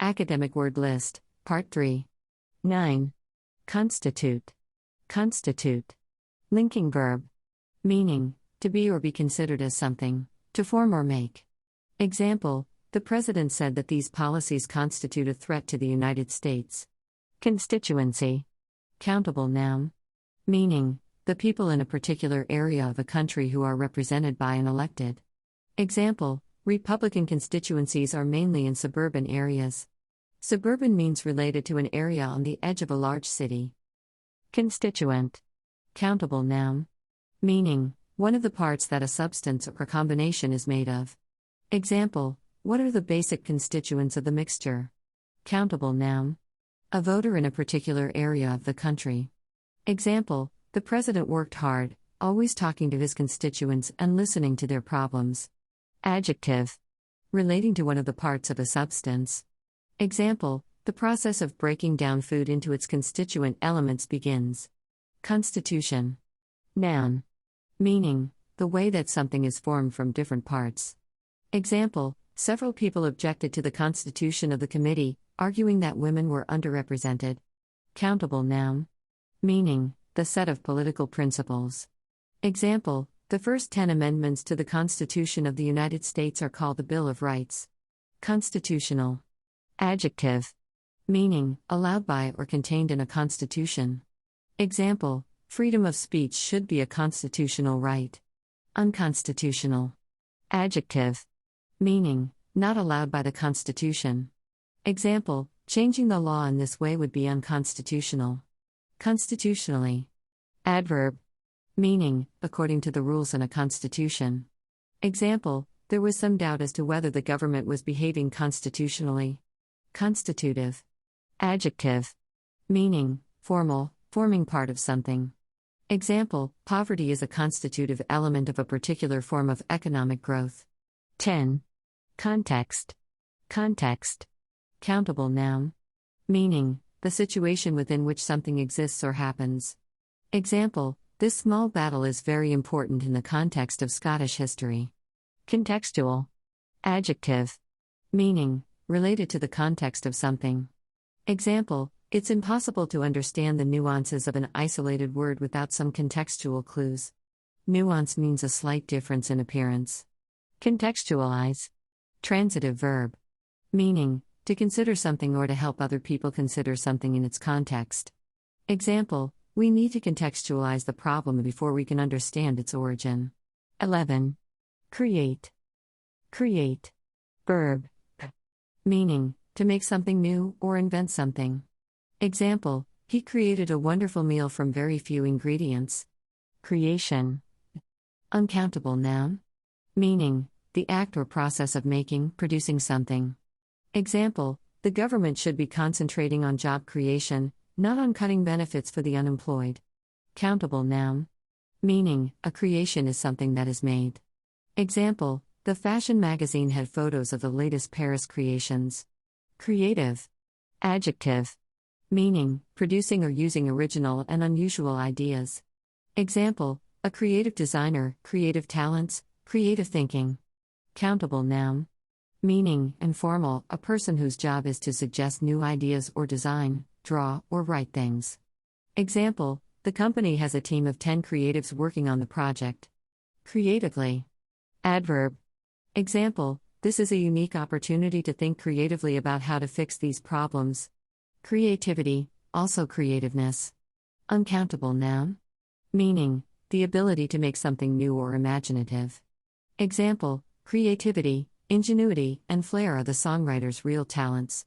Academic word list, Part 3. 9. Constitute. Constitute. Linking verb. Meaning, to be or be considered as something, to form or make. Example, the President said that these policies constitute a threat to the United States. Constituency. Countable noun. Meaning, the people in a particular area of a country who are represented by an elected. Example, Republican constituencies are mainly in suburban areas. Suburban means related to an area on the edge of a large city. Constituent. Countable noun. Meaning, one of the parts that a substance or combination is made of. Example, what are the basic constituents of the mixture? Countable noun. A voter in a particular area of the country. Example, the President worked hard, always talking to his constituents and listening to their problems. Adjective. Relating to one of the parts of a substance. Example, the process of breaking down food into its constituent elements begins. Constitution. Noun. Meaning, the way that something is formed from different parts. Example, several people objected to the constitution of the committee, arguing that women were underrepresented. Countable noun. Meaning, the set of political principles. Example, the first 10 amendments to the Constitution of the United States are called the Bill of Rights. Constitutional. Adjective. Meaning, allowed by or contained in a constitution. Example, freedom of speech should be a constitutional right. Unconstitutional. Adjective. Meaning, not allowed by the Constitution. Example, changing the law in this way would be unconstitutional. Constitutionally. Adverb. Meaning, according to the rules in a constitution. Example, there was some doubt as to whether the government was behaving constitutionally. Constitutive. Adjective. Meaning, formal, forming part of something. Example, poverty is a constitutive element of a particular form of economic growth. 10. Context. Context. Countable noun. Meaning, the situation within which something exists or happens. Example, this small battle is very important in the context of Scottish history. Contextual. Adjective. Meaning, related to the context of something. Example, it's impossible to understand the nuances of an isolated word without some contextual clues. Nuance means a slight difference in appearance. Contextualize. Transitive verb. Meaning, to consider something or to help other people consider something in its context. Example, we need to contextualize the problem before we can understand its origin. 11. Create. Create. Verb. Meaning, to make something new or invent something. Example, he created a wonderful meal from very few ingredients. Creation. Uncountable noun. Meaning, the act or process of making, producing something. Example, the government should be concentrating on job creation, not on cutting benefits for the unemployed. Countable noun. Meaning, a creation is something that is made. Example, the fashion magazine had photos of the latest Paris creations. Creative. Adjective. Meaning, producing or using original and unusual ideas. Example, a creative designer, creative talents, creative thinking. Countable noun. Meaning, informal, a person whose job is to suggest new ideas or design, draw, or write things. Example, the company has a team of 10 creatives working on the project. Creatively. Adverb. Example, this is a unique opportunity to think creatively about how to fix these problems. Creativity, also creativeness. Uncountable noun. Meaning, the ability to make something new or imaginative. Example, creativity, ingenuity, and flair are the songwriter's real talents.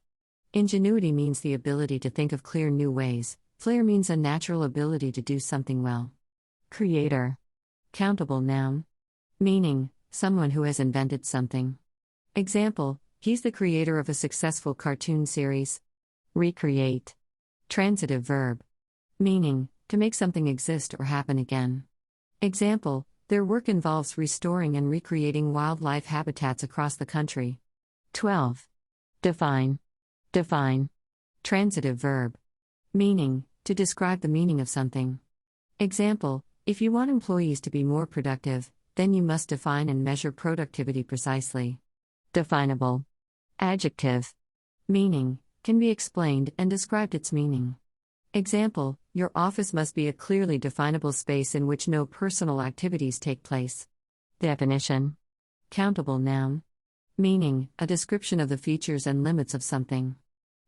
Ingenuity means the ability to think of clear new ways, flair means a natural ability to do something well. Creator. Countable noun. Meaning, someone who has invented something. Example, he's the creator of a successful cartoon series. Recreate. Transitive verb. Meaning, to make something exist or happen again. Example, their work involves restoring and recreating wildlife habitats across the country. 12. Define. Define. Transitive verb. Meaning, to describe the meaning of something. Example, if you want employees to be more productive, then you must define and measure productivity precisely. Definable. Adjective. Meaning, can be explained and described its meaning. Example, your office must be a clearly definable space in which no personal activities take place. Definition. Countable noun. Meaning, a description of the features and limits of something.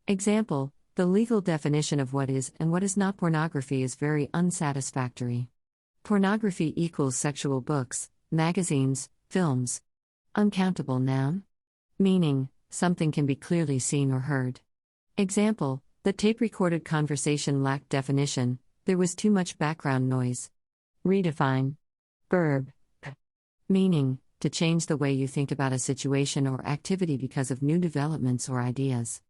Example, the legal definition of what is and what is not pornography is very unsatisfactory. Pornography equals sexual books, magazines, films. Uncountable noun. Meaning, something can be clearly seen or heard. Example, the tape-recorded conversation lacked definition, there was too much background noise. Redefine. Verb. Meaning, to change the way you think about a situation or activity because of new developments or ideas.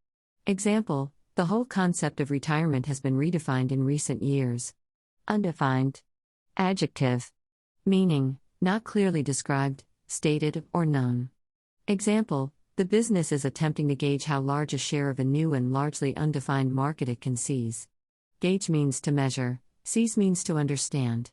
Example, the whole concept of retirement has been redefined in recent years. Undefined. Adjective. Meaning, not clearly described, stated, or known. Example, the business is attempting to gauge how large a share of a new and largely undefined market it can seize. Gauge means to measure, seize means to understand.